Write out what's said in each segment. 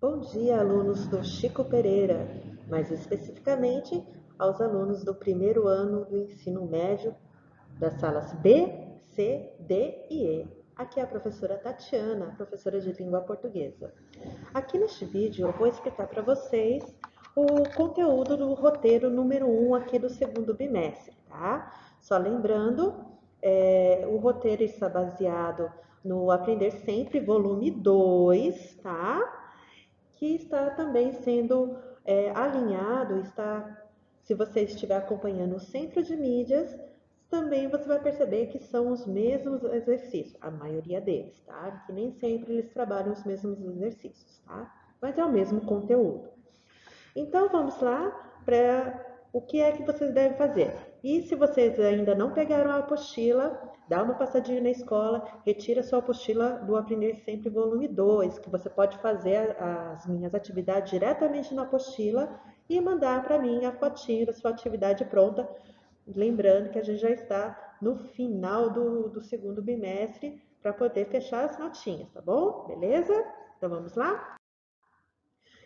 Bom dia, alunos do Chico Pereira, mais especificamente aos alunos do primeiro ano do ensino médio das salas B, C, D e E. Aqui é a professora Tatiana, professora de língua portuguesa. Aqui neste vídeo eu vou explicar para vocês o conteúdo do roteiro número 1 aqui do segundo bimestre, tá? Só lembrando, o roteiro está baseado no Aprender Sempre, volume 2, tá? Que está também sendo alinhado, se você estiver acompanhando o Centro de Mídias, também você vai perceber que são os mesmos exercícios, a maioria deles, tá? Que nem sempre eles trabalham os mesmos exercícios, tá? Mas é o mesmo conteúdo. Então vamos lá para o que é que vocês devem fazer. E se vocês ainda não pegaram a apostila, dá uma passadinha na escola, retira sua apostila do Aprender Sempre volume 2, que você pode fazer as minhas atividades diretamente na apostila e mandar para mim a fotinho da sua atividade pronta. Lembrando que a gente já está no final do segundo bimestre para poder fechar as notinhas, tá bom? Beleza? Então vamos lá?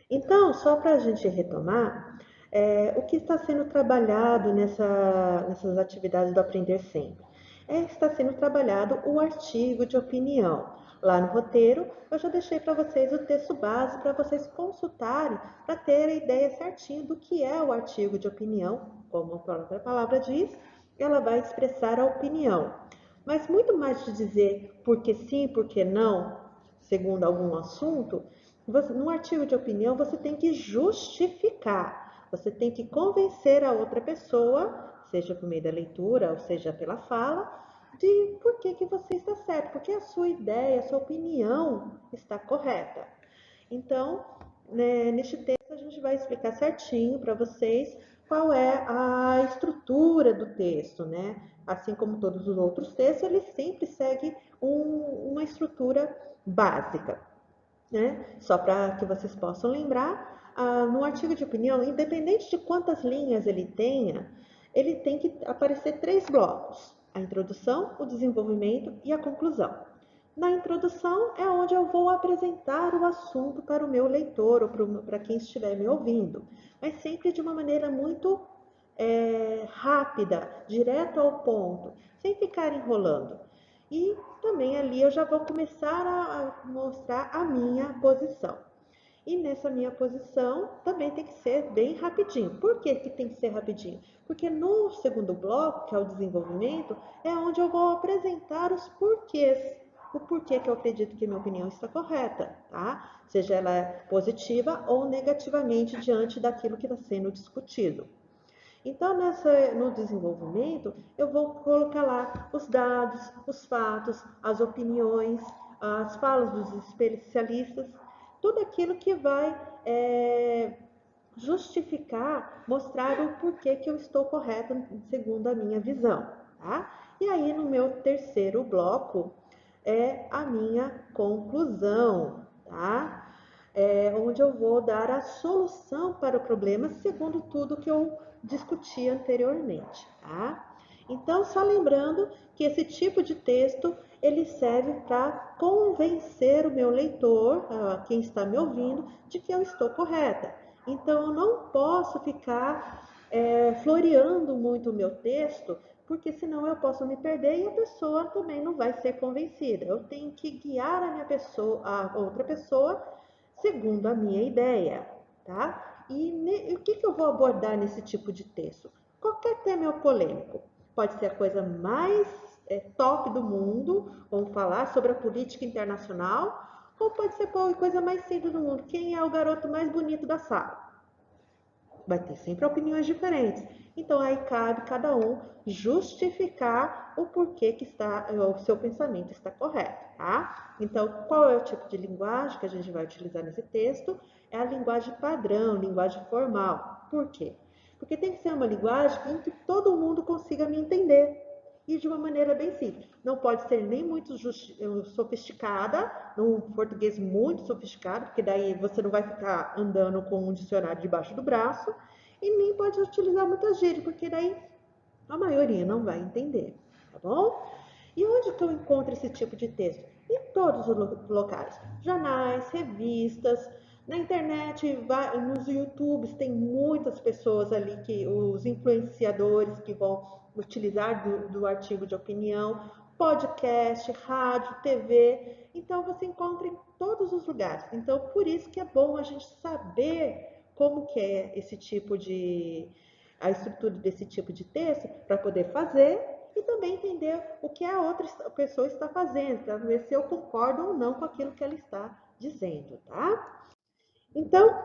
Então, só para a gente retomar, o que está sendo trabalhado nessas atividades do Aprender Sempre? Está sendo trabalhado o artigo de opinião. Lá no roteiro, eu já deixei para vocês o texto base para vocês consultarem, para ter a ideia certinha do que é o artigo de opinião. Como a própria palavra diz, ela vai expressar a opinião. Mas muito mais de dizer por que sim, por que não, segundo algum assunto, no artigo de opinião, você tem que justificar, você tem que convencer a outra pessoa, seja por meio da leitura ou seja pela fala, de por que você está certo, porque a sua ideia, a sua opinião está correta. Então, né, neste texto a gente vai explicar certinho para vocês qual é a estrutura do texto, né? Assim como todos os outros textos, ele sempre segue uma estrutura básica, né? Só para que vocês possam lembrar, no artigo de opinião, independente de quantas linhas ele tenha, ele tem que aparecer 3 blocos: a introdução, o desenvolvimento e a conclusão. Na introdução é onde eu vou apresentar o assunto para o meu leitor ou para quem estiver me ouvindo, mas sempre de uma maneira muito rápida, direto ao ponto, sem ficar enrolando. E também ali eu já vou começar a mostrar a minha posição. E nessa minha posição também tem que ser bem rapidinho. Por que tem que ser rapidinho? Porque no segundo bloco, que é o desenvolvimento, é onde eu vou apresentar os porquês. O porquê que eu acredito que minha opinião está correta, tá? Seja ela positiva ou negativamente diante daquilo que está sendo discutido. Então, no desenvolvimento, eu vou colocar lá os dados, os fatos, as opiniões, as falas dos especialistas, tudo aquilo que vai justificar, mostrar o porquê que eu estou correta segundo a minha visão, tá? E aí, no meu terceiro bloco, é a minha conclusão, tá? Onde eu vou dar a solução para o problema segundo tudo que eu discuti anteriormente, tá? Então, só lembrando que esse tipo de texto ele serve para convencer o meu leitor, quem está me ouvindo, de que eu estou correta. Então, eu não posso ficar floreando muito o meu texto, porque senão eu posso me perder e a pessoa também não vai ser convencida. Eu tenho que guiar a outra pessoa segundo a minha ideia, tá? E o que eu vou abordar nesse tipo de texto? Qualquer tema é polêmico. Pode ser a coisa mais top do mundo, vamos falar sobre a política internacional, ou pode ser a coisa mais simples do mundo. Quem é o garoto mais bonito da sala? Vai ter sempre opiniões diferentes. Então aí cabe cada um justificar o porquê que o seu pensamento está correto, tá? Então, qual é o tipo de linguagem que a gente vai utilizar nesse texto? É a linguagem padrão, linguagem formal. Por quê? Porque tem que ser uma linguagem em que todo mundo consiga me entender e de uma maneira bem simples. Não pode ser nem muito sofisticada, num português muito sofisticado, porque daí você não vai ficar andando com um dicionário debaixo do braço, e nem pode utilizar muitas gírias, porque daí a maioria não vai entender, tá bom? E onde que eu encontro esse tipo de texto? Em todos os locais, jornais, revistas, Na internet, nos YouTubes, tem muitas pessoas ali, os influenciadores que vão utilizar do artigo de opinião, podcast, rádio, TV. Então, você encontra em todos os lugares. Então, por isso que é bom a gente saber como que é a estrutura desse tipo de texto, para poder fazer e também entender o que a outra pessoa está fazendo, para ver se eu concordo ou não com aquilo que ela está dizendo, tá? Então,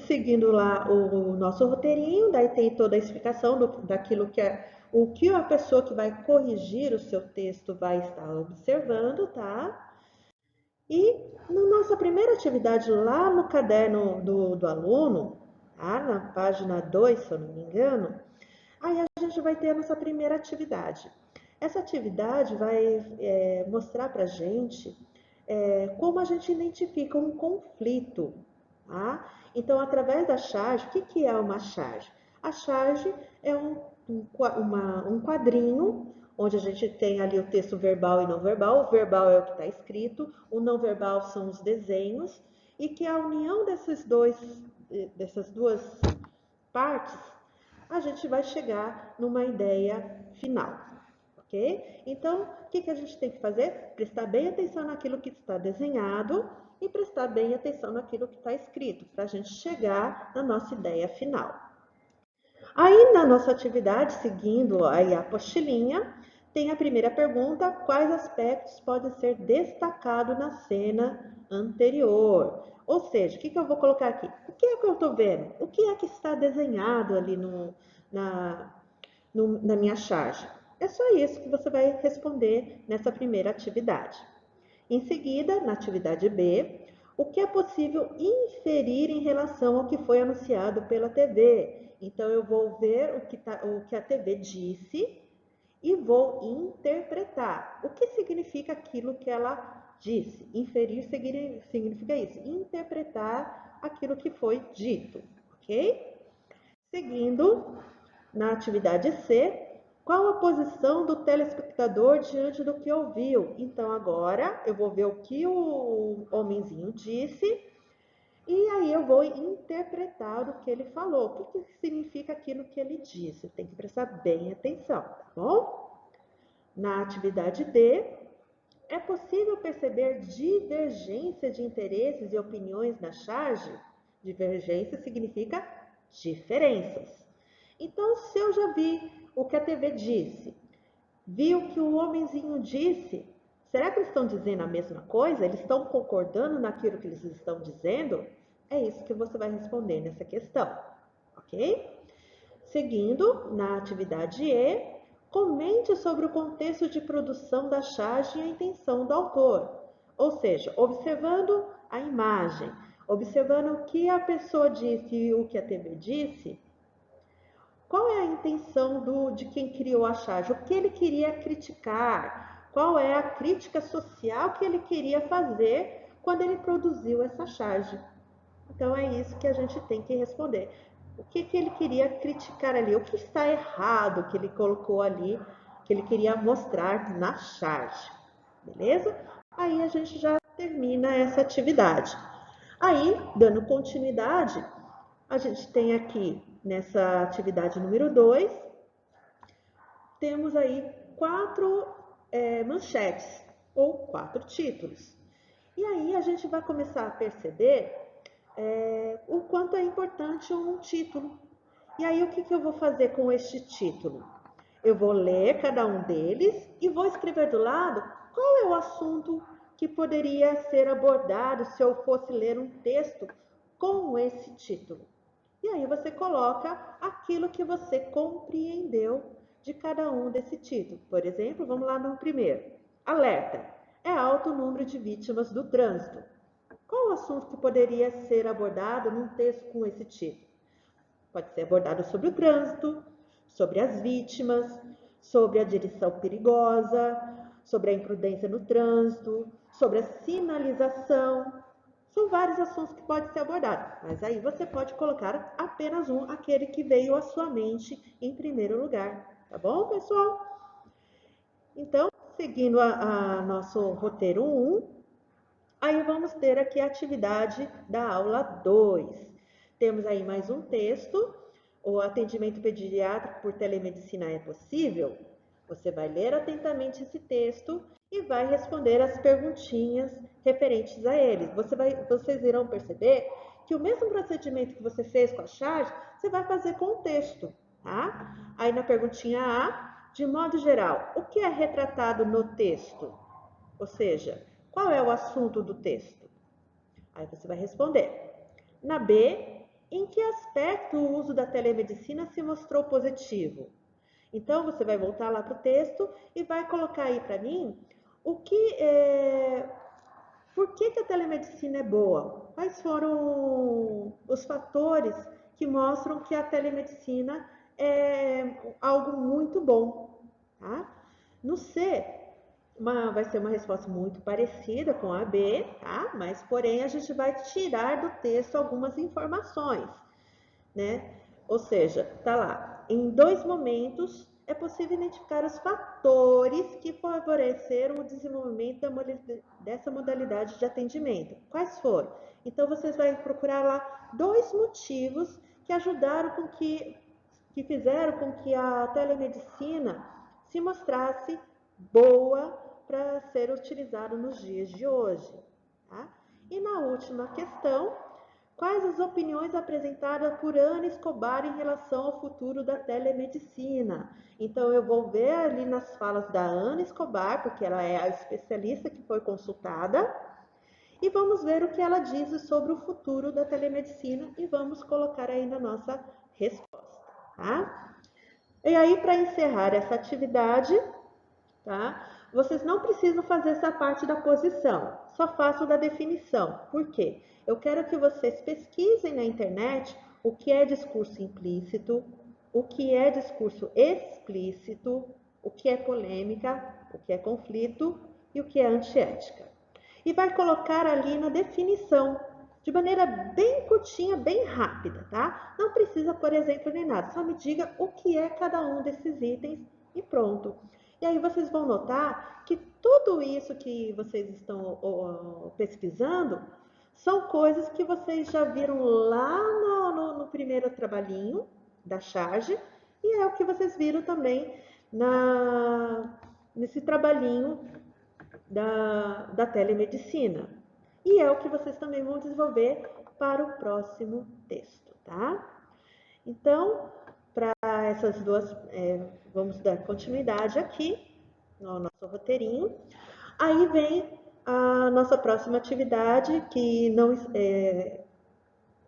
seguindo lá o nosso roteirinho, daí tem toda a explicação daquilo que é o que a pessoa que vai corrigir o seu texto vai estar observando, tá? E na nossa primeira atividade lá no caderno do aluno, tá? Na página 2, se eu não me engano, aí a gente vai ter a nossa primeira atividade. Essa atividade vai mostrar para a gente como a gente identifica um conflito, tá? Então, através da charge, o que é uma charge? A charge é um quadrinho onde a gente tem ali o texto verbal e não verbal. O verbal é o que está escrito, o não verbal são os desenhos, e que a união dessas duas partes, a gente vai chegar numa ideia final, ok? Então, o que a gente tem que fazer? Prestar bem atenção naquilo que está desenhado e prestar bem atenção naquilo que está escrito, para a gente chegar na nossa ideia final. Aí, na nossa atividade, seguindo aí a apostilinha, tem a primeira pergunta: quais aspectos podem ser destacados na cena anterior? Ou seja, o que eu vou colocar aqui? O que é que eu estou vendo? O que é que está desenhado ali na, na minha charge? É só isso que você vai responder nessa primeira atividade. Em seguida, na atividade B, o que é possível inferir em relação ao que foi anunciado pela TV? Então, eu vou ver o que a TV disse e vou interpretar. O que significa aquilo que ela disse? Inferir significa isso, interpretar aquilo que foi dito, ok? Seguindo, na atividade C, qual a posição do telespectador diante do que ouviu? Então, agora eu vou ver o que o homenzinho disse e aí eu vou interpretar o que ele falou. O que significa aquilo que ele disse? Tem que prestar bem atenção, tá bom? Na atividade D, é possível perceber divergência de interesses e opiniões na charge? Divergência significa diferenças. Então, se eu já vi o que a TV disse, vi o que o homenzinho disse, será que eles estão dizendo a mesma coisa? Eles estão concordando naquilo que eles estão dizendo? É isso que você vai responder nessa questão, ok? Seguindo, na atividade E, comente sobre o contexto de produção da charge e a intenção do autor. Ou seja, observando a imagem, observando o que a pessoa disse e o que a TV disse, qual é a intenção de quem criou a charge? O que ele queria criticar? Qual é a crítica social que ele queria fazer quando ele produziu essa charge? Então é isso que a gente tem que responder. O que ele queria criticar ali? O que está errado que ele colocou ali, que ele queria mostrar na charge? Beleza? Aí a gente já termina essa atividade. Aí, dando continuidade, a gente tem aqui nessa atividade número 2, temos aí 4 manchetes ou 4 títulos. E aí a gente vai começar a perceber o quanto é importante um título. E aí o que eu vou fazer com este título? Eu vou ler cada um deles e vou escrever do lado qual é o assunto que poderia ser abordado se eu fosse ler um texto com esse título. E aí você coloca aquilo que você compreendeu de cada um desse título. Por exemplo, vamos lá no primeiro. Alerta. É alto o número de vítimas do trânsito. Qual o assunto que poderia ser abordado num texto com esse título? Pode ser abordado sobre o trânsito, sobre as vítimas, sobre a direção perigosa, sobre a imprudência no trânsito, sobre a sinalização. São vários assuntos que podem ser abordados, mas aí você pode colocar apenas um, aquele que veio à sua mente em primeiro lugar, tá bom, pessoal? Então, seguindo nosso roteiro 1, Aí vamos ter aqui a atividade da aula 2. Temos aí mais um texto. O atendimento pediátrico por telemedicina é possível? Você vai ler atentamente esse texto e vai responder as perguntinhas referentes a ele. Vocês irão perceber que o mesmo procedimento que você fez com a charge, você vai fazer com o texto, tá? Aí na perguntinha A, de modo geral, o que é retratado no texto? Ou seja, qual é o assunto do texto? Aí você vai responder. Na B, em que aspecto o uso da telemedicina se mostrou positivo? Então, você vai voltar lá para o texto e vai colocar aí para mim por que a telemedicina é boa? Quais foram os fatores que mostram que a telemedicina é algo muito bom? Tá? No C, vai ser uma resposta muito parecida com a B, tá? Mas, porém, a gente vai tirar do texto algumas informações, né? Ou seja, tá lá, em 2 momentos é possível identificar os fatores que favoreceram o desenvolvimento dessa modalidade de atendimento. Quais foram? Então, vocês vão procurar lá 2 motivos que ajudaram que fizeram com que a telemedicina se mostrasse boa para ser utilizada nos dias de hoje. Tá? E na última questão, quais as opiniões apresentadas por Ana Escobar em relação ao futuro da telemedicina? Então, eu vou ver ali nas falas da Ana Escobar, porque ela é a especialista que foi consultada, e vamos ver o que ela diz sobre o futuro da telemedicina e vamos colocar aí na nossa resposta, tá? E aí, para encerrar essa atividade, tá? Vocês não precisam fazer essa parte da posição, só faço da definição. Por quê? Eu quero que vocês pesquisem na internet o que é discurso implícito, o que é discurso explícito, o que é polêmica, o que é conflito e o que é antiética. E vai colocar ali na definição, de maneira bem curtinha, bem rápida, tá? Não precisa, por exemplo, nem nada, só me diga o que é cada um desses itens e pronto. E aí vocês vão notar que tudo isso que vocês estão pesquisando são coisas que vocês já viram lá no primeiro trabalhinho da charge e é o que vocês viram também nesse trabalhinho da telemedicina. E é o que vocês também vão desenvolver para o próximo texto, tá? Então, para essas duas, vamos dar continuidade aqui no nosso roteirinho. Aí vem a nossa próxima atividade, que não,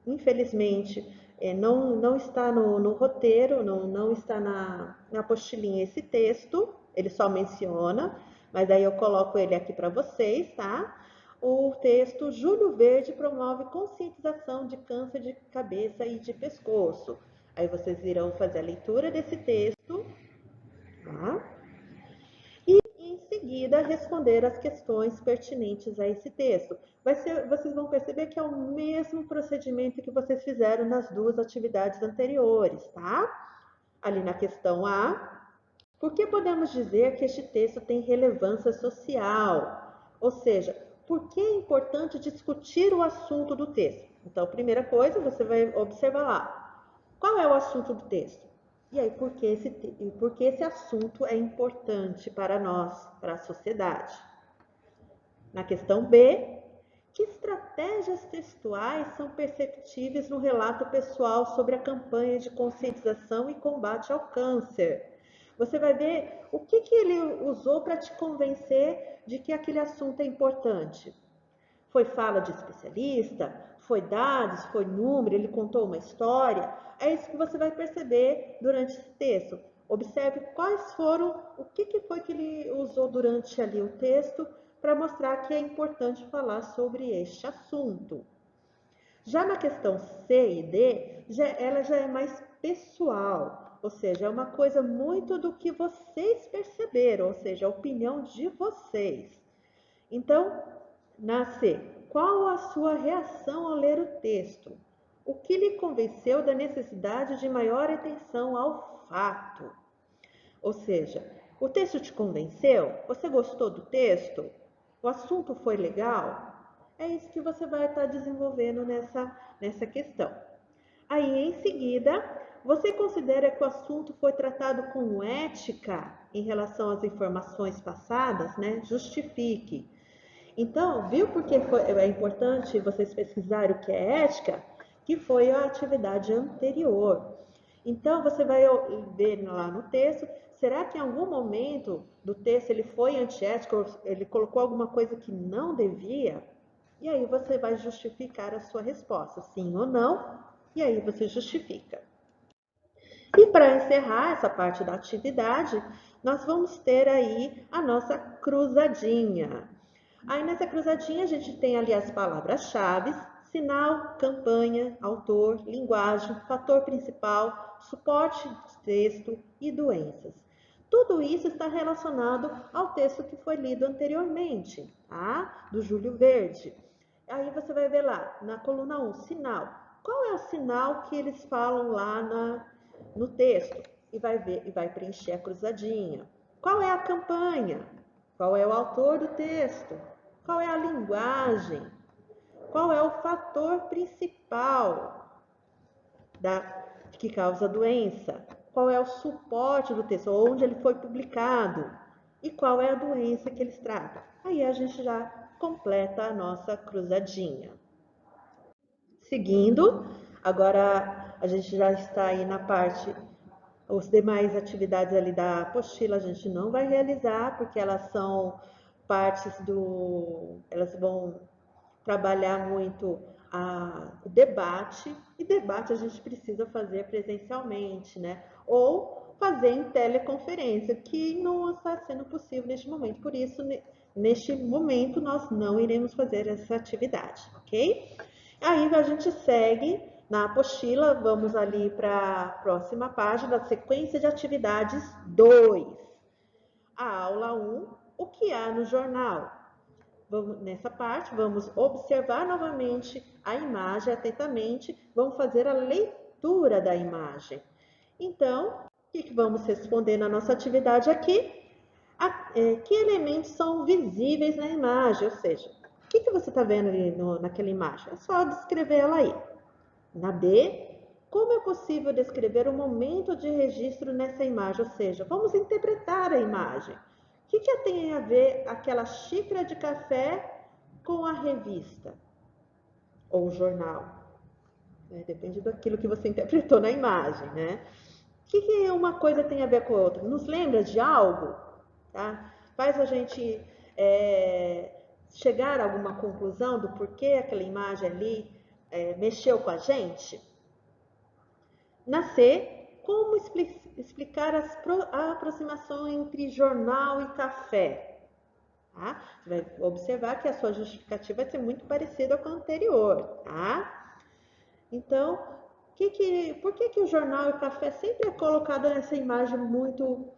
infelizmente não está no roteiro, não está na apostilinha esse texto, ele só menciona, mas aí eu coloco ele aqui para vocês, tá? O texto Julho Verde promove conscientização de câncer de cabeça e de pescoço. Aí vocês irão fazer a leitura desse texto, tá? E em seguida responder as questões pertinentes a esse texto. Vocês vão perceber que é o mesmo procedimento que vocês fizeram nas duas atividades anteriores, tá? Ali na questão A, por que podemos dizer que este texto tem relevância social? Ou seja, por que é importante discutir o assunto do texto? Então, primeira coisa, você vai observar lá. Qual é o assunto do texto? E aí, por que esse assunto é importante para nós, para a sociedade? Na questão B, que estratégias textuais são perceptíveis no relato pessoal sobre a campanha de conscientização e combate ao câncer? Você vai ver o que ele usou para te convencer de que aquele assunto é importante. Foi fala de especialista? Foi dados? Foi número? Ele contou uma história? É isso que você vai perceber durante esse texto. Observe quais foram, o que foi que ele usou durante ali o texto para mostrar que é importante falar sobre este assunto. Já na questão C e D, ela já é mais pessoal, ou seja, é uma coisa muito do que vocês perceberam, ou seja, a opinião de vocês. Então, na C, qual a sua reação ao ler o texto? O que lhe convenceu da necessidade de maior atenção ao fato? Ou seja, o texto te convenceu? Você gostou do texto? O assunto foi legal? É isso que você vai estar desenvolvendo nessa questão. Aí, em seguida, você considera que o assunto foi tratado com ética em relação às informações passadas, né? Justifique. Então, viu por que é importante vocês pesquisarem o que é ética? Que foi a atividade anterior. Então, você vai ver lá no texto, será que em algum momento do texto ele foi antiético, ele colocou alguma coisa que não devia? E aí você vai justificar a sua resposta, sim ou não, e aí você justifica. E para encerrar essa parte da atividade, nós vamos ter aí a nossa cruzadinha. Aí nessa cruzadinha a gente tem ali as palavras-chave, sinal, campanha, autor, linguagem, fator principal, suporte de texto e doenças. Tudo isso está relacionado ao texto que foi lido anteriormente, tá? Do Júlio Verde. Aí você vai ver lá, na coluna 1, sinal. Qual é o sinal que eles falam lá no texto? E vai ver e vai preencher a cruzadinha. Qual é a campanha? Qual é o autor do texto? Qual é a linguagem? Qual é o fator principal que causa a doença? Qual é o suporte do texto? Onde ele foi publicado? E qual é a doença que eles tratam? Aí a gente já completa a nossa cruzadinha. Seguindo, agora a gente já está aí na parte, as demais atividades ali da apostila a gente não vai realizar, porque elas são partes elas vão trabalhar muito o debate, e debate a gente precisa fazer presencialmente, né? Ou fazer em teleconferência, que não está sendo possível neste momento. Por isso, neste momento, nós não iremos fazer essa atividade, ok? Aí a gente segue na apostila, vamos ali para a próxima página, da sequência de atividades 2. A aula 1, o que há no jornal? Nessa parte, vamos observar novamente a imagem atentamente, vamos fazer a leitura da imagem. Então, o que vamos responder na nossa atividade aqui? Que elementos são visíveis na imagem? Ou seja, o que você está vendo ali naquela imagem? É só descrever ela aí. Na D, como é possível descrever o momento de registro nessa imagem? Ou seja, vamos interpretar a imagem. O que tem a ver aquela xícara de café com a revista ou o jornal? Depende daquilo que você interpretou na imagem, né? O que uma coisa tem a ver com a outra? Nos lembra de algo? Tá? Faz a gente chegar a alguma conclusão do porquê aquela imagem ali mexeu com a gente? Na C, como explicar a aproximação entre jornal e café? Tá? Você vai observar que a sua justificativa vai ser muito parecida com a anterior. Tá? Então, por que o jornal e o café sempre é colocado nessa imagem muito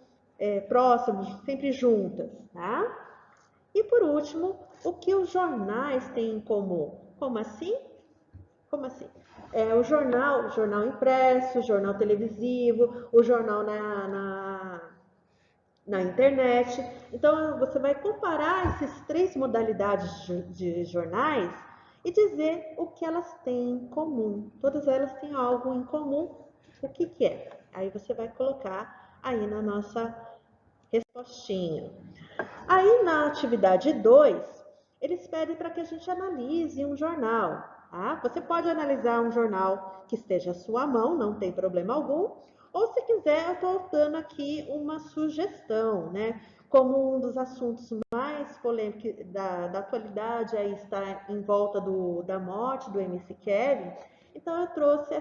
próximos, sempre juntas? Tá? E por último, o que os jornais têm em comum? Como assim? Como assim? O jornal impresso, o jornal televisivo, o jornal na internet. Então, você vai comparar essas três modalidades de jornais e dizer o que elas têm em comum. Todas elas têm algo em comum. O que é? Aí você vai colocar aí na nossa respostinha. Aí na atividade 2, eles pedem para que a gente analise um jornal. Tá? Você pode analisar um jornal que esteja à sua mão, não tem problema algum. Ou se quiser, eu estou dando aqui uma sugestão, né? Como um dos assuntos mais polêmicos da atualidade aí está em volta da morte do MC Kevin, então eu trouxe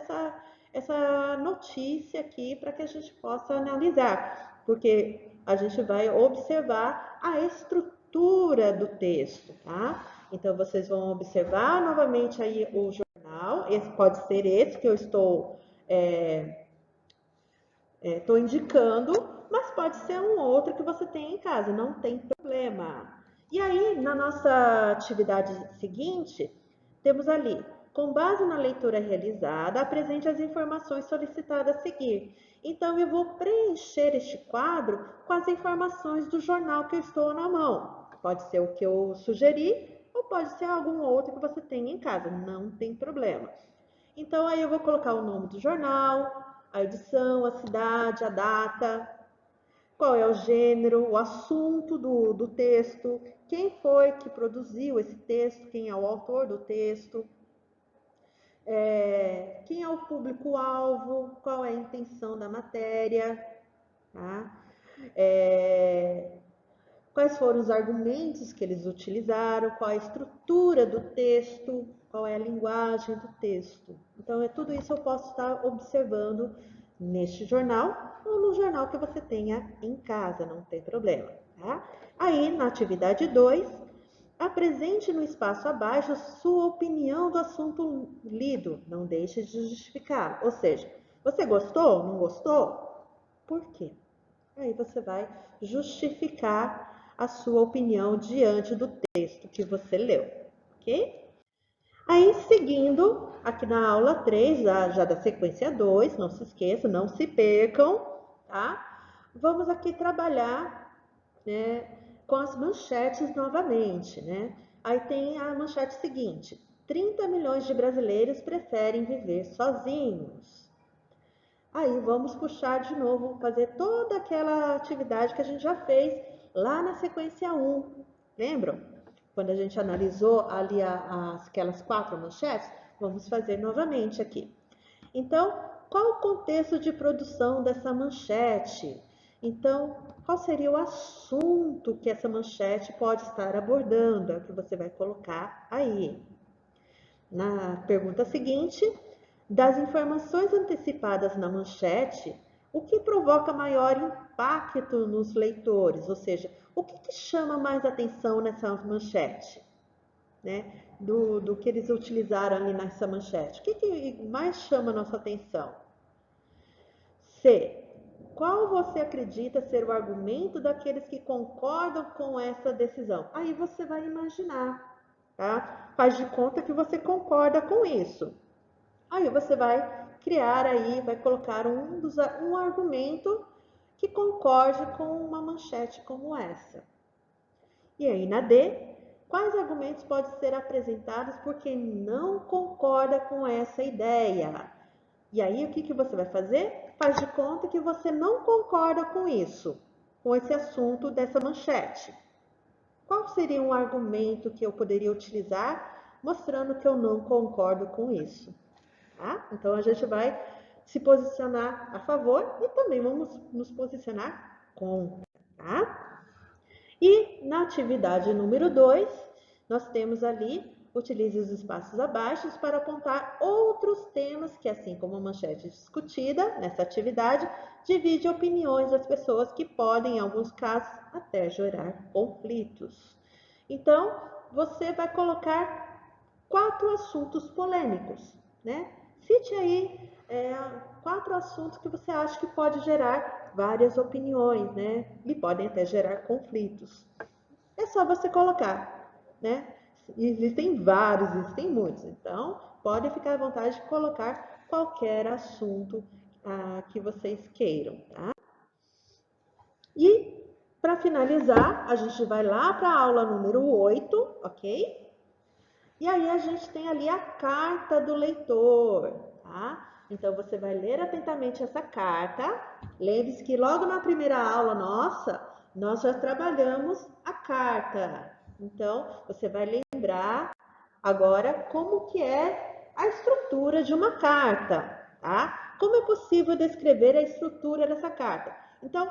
essa notícia aqui para que a gente possa analisar, porque a gente vai observar a estrutura do texto, tá? Então, vocês vão observar novamente aí o jornal, esse pode ser esse que eu estou indicando, mas pode ser um outro que você tem em casa, não tem problema. E aí, na nossa atividade seguinte, temos ali, com base na leitura realizada, apresente as informações solicitadas a seguir. Então, eu vou preencher este quadro com as informações do jornal que eu estou na mão. Pode ser o que eu sugeri, ou ou pode ser algum outro que você tenha em casa, não tem problema. Então, aí eu vou colocar o nome do jornal, a edição, a cidade, a data, qual é o gênero, o assunto do texto, quem foi que produziu esse texto, quem é o autor do texto, quem é o público-alvo, qual é a intenção da matéria, tá? Quais foram os argumentos que eles utilizaram, qual é a estrutura do texto, qual é a linguagem do texto. Então, tudo isso eu posso estar observando neste jornal ou no jornal que você tenha em casa, não tem problema. Tá? Aí, na atividade 2, apresente no espaço abaixo sua opinião do assunto lido, não deixe de justificar. Ou seja, você gostou? Não gostou? Por quê? Aí você vai justificar a sua opinião diante do texto que você leu, ok? Aí, seguindo, aqui na aula 3, já da sequência 2, não se esqueçam, não se percam, tá? Vamos aqui trabalhar, né, com as manchetes novamente, né? Aí tem a manchete seguinte: 30 milhões de brasileiros preferem viver sozinhos. Aí vamos puxar de novo, fazer toda aquela atividade que a gente já fez lá na sequência 1. Lembram? Quando a gente analisou ali aquelas 4 manchetes, vamos fazer novamente aqui. Então, qual o contexto de produção dessa manchete? Então, qual seria o assunto que essa manchete pode estar abordando? É o que você vai colocar aí. Na pergunta seguinte, das informações antecipadas na manchete, o que provoca maior impacto nos leitores? Ou seja, o que chama mais atenção nessa manchete? Né? Do que eles utilizaram ali nessa manchete. O que mais chama a nossa atenção? C. Qual você acredita ser o argumento daqueles que concordam com essa decisão? Aí você vai imaginar, tá? Faz de conta que você concorda com isso. Aí você vai criar aí, vai colocar um argumento que concorde com uma manchete como essa. E aí na D, quais argumentos podem ser apresentados por quem não concorda com essa ideia? E aí o que você vai fazer? Faz de conta que você não concorda com isso, com esse assunto dessa manchete. Qual seria um argumento que eu poderia utilizar mostrando que eu não concordo com isso? Tá? Então, a gente vai se posicionar a favor e também vamos nos posicionar contra. Tá? E na atividade número 2, nós temos ali, utilize os espaços abaixo para apontar outros temas que, assim como a manchete discutida nessa atividade, divide opiniões das pessoas que podem, em alguns casos, até gerar conflitos. Então, você vai colocar 4 assuntos polêmicos, né? Cite aí 4 assuntos que você acha que pode gerar várias opiniões, né? E podem até gerar conflitos. É só você colocar, né? Existem vários, existem muitos. Então, pode ficar à vontade de colocar qualquer assunto que vocês queiram, tá? E, para finalizar, a gente vai lá para a aula número 8, ok? E aí a gente tem ali a carta do leitor, tá? Então você vai ler atentamente essa carta. Lembre-se que logo na primeira aula nossa, nós já trabalhamos a carta. Então você vai lembrar agora como que é a estrutura de uma carta, tá? Como é possível descrever a estrutura dessa carta? Então,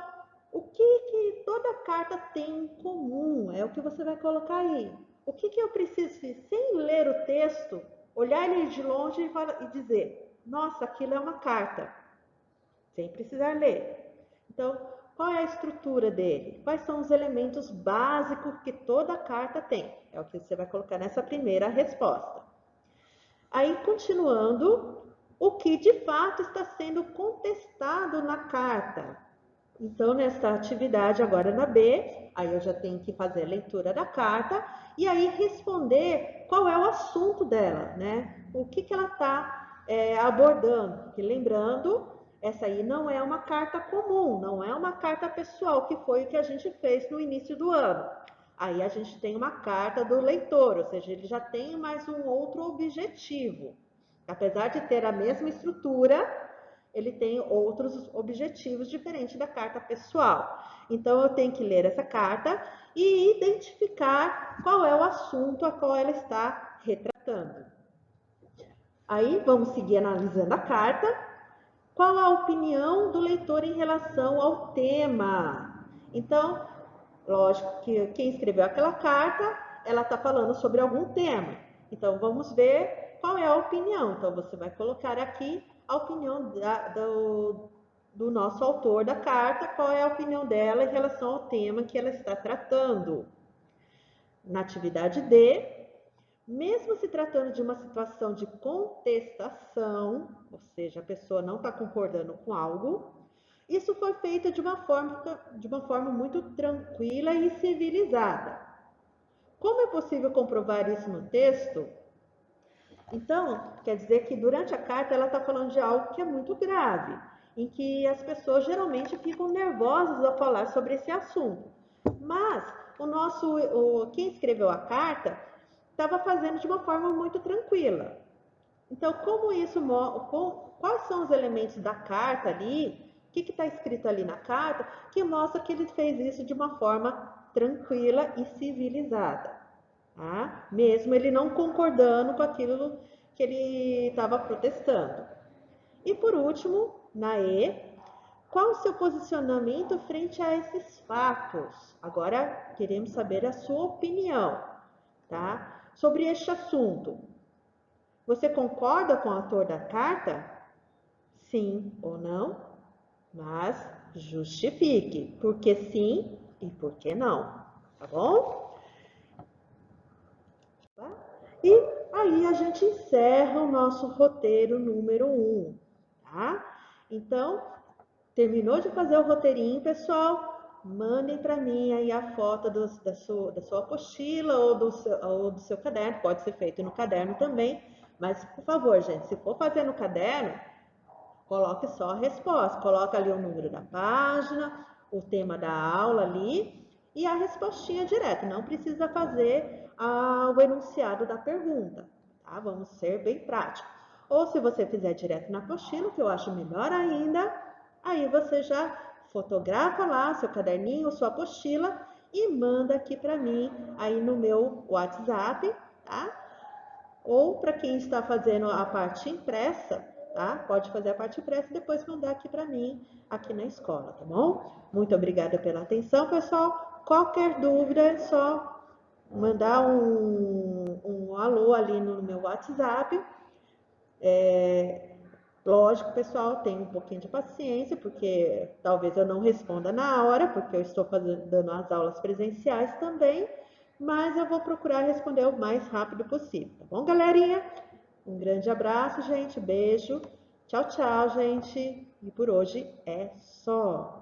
o que toda carta tem em comum? É o que você vai colocar aí. O que eu preciso, sem ler o texto, olhar ele de longe e dizer, nossa, aquilo é uma carta, sem precisar ler. Então, qual é a estrutura dele? Quais são os elementos básicos que toda carta tem? É o que você vai colocar nessa primeira resposta. Aí, continuando, o que de fato está sendo contestado na carta? Então, nessa atividade agora na B, aí eu já tenho que fazer a leitura da carta e aí responder qual é o assunto dela, né? O que ela está abordando. Porque lembrando, essa aí não é uma carta comum, não é uma carta pessoal, que foi o que a gente fez no início do ano. Aí a gente tem uma carta do leitor, ou seja, ele já tem mais um outro objetivo. Apesar de ter a mesma estrutura, ele tem outros objetivos diferentes da carta pessoal. Então, eu tenho que ler essa carta e identificar qual é o assunto a qual ela está retratando. Aí, vamos seguir analisando a carta. Qual a opinião do leitor em relação ao tema? Então, lógico que quem escreveu aquela carta, ela está falando sobre algum tema. Então, vamos ver qual é a opinião. Então, você vai colocar aqui a opinião do nosso autor da carta, qual é a opinião dela em relação ao tema que ela está tratando. Na atividade D, mesmo se tratando de uma situação de contestação, ou seja, a pessoa não está concordando com algo, isso foi feito de uma forma muito tranquila e civilizada. Como é possível comprovar isso no texto? Então, quer dizer que durante a carta ela está falando de algo que é muito grave, em que as pessoas geralmente ficam nervosas ao falar sobre esse assunto. Mas quem escreveu a carta estava fazendo de uma forma muito tranquila. Então, quais são os elementos da carta ali? O que está escrito ali na carta que mostra que ele fez isso de uma forma tranquila e civilizada, tá? Mesmo ele não concordando com aquilo que ele estava protestando. E por último, na E, qual o seu posicionamento frente a esses fatos? Agora queremos saber a sua opinião, tá? Sobre este assunto. Você concorda com o autor da carta? Sim ou não? Mas justifique por que sim e por que não, tá bom? E aí a gente encerra o nosso roteiro número 1, tá? Então, terminou de fazer o roteirinho, pessoal? Mandem para mim aí a foto da sua apostila ou do seu caderno. Pode ser feito no caderno também. Mas, por favor, gente, se for fazer no caderno, coloque só a resposta. Coloca ali o número da página, o tema da aula ali e a respostinha direta. Não precisa fazer o enunciado da pergunta, tá? Vamos ser bem práticos. Ou se você fizer direto na apostila, que eu acho melhor ainda, aí você já fotografa lá seu caderninho, sua apostila e manda aqui para mim aí no meu WhatsApp, tá? Ou para quem está fazendo a parte impressa, tá? Pode fazer a parte impressa e depois mandar aqui para mim, aqui na escola, tá bom? Muito obrigada pela atenção, pessoal. Qualquer dúvida é só mandar um alô ali no meu WhatsApp. Lógico, pessoal, tenha um pouquinho de paciência, porque talvez eu não responda na hora, porque eu estou dando as aulas presenciais também, mas eu vou procurar responder o mais rápido possível, tá bom, galerinha? Um grande abraço, gente, beijo, tchau, tchau, gente, e por hoje é só.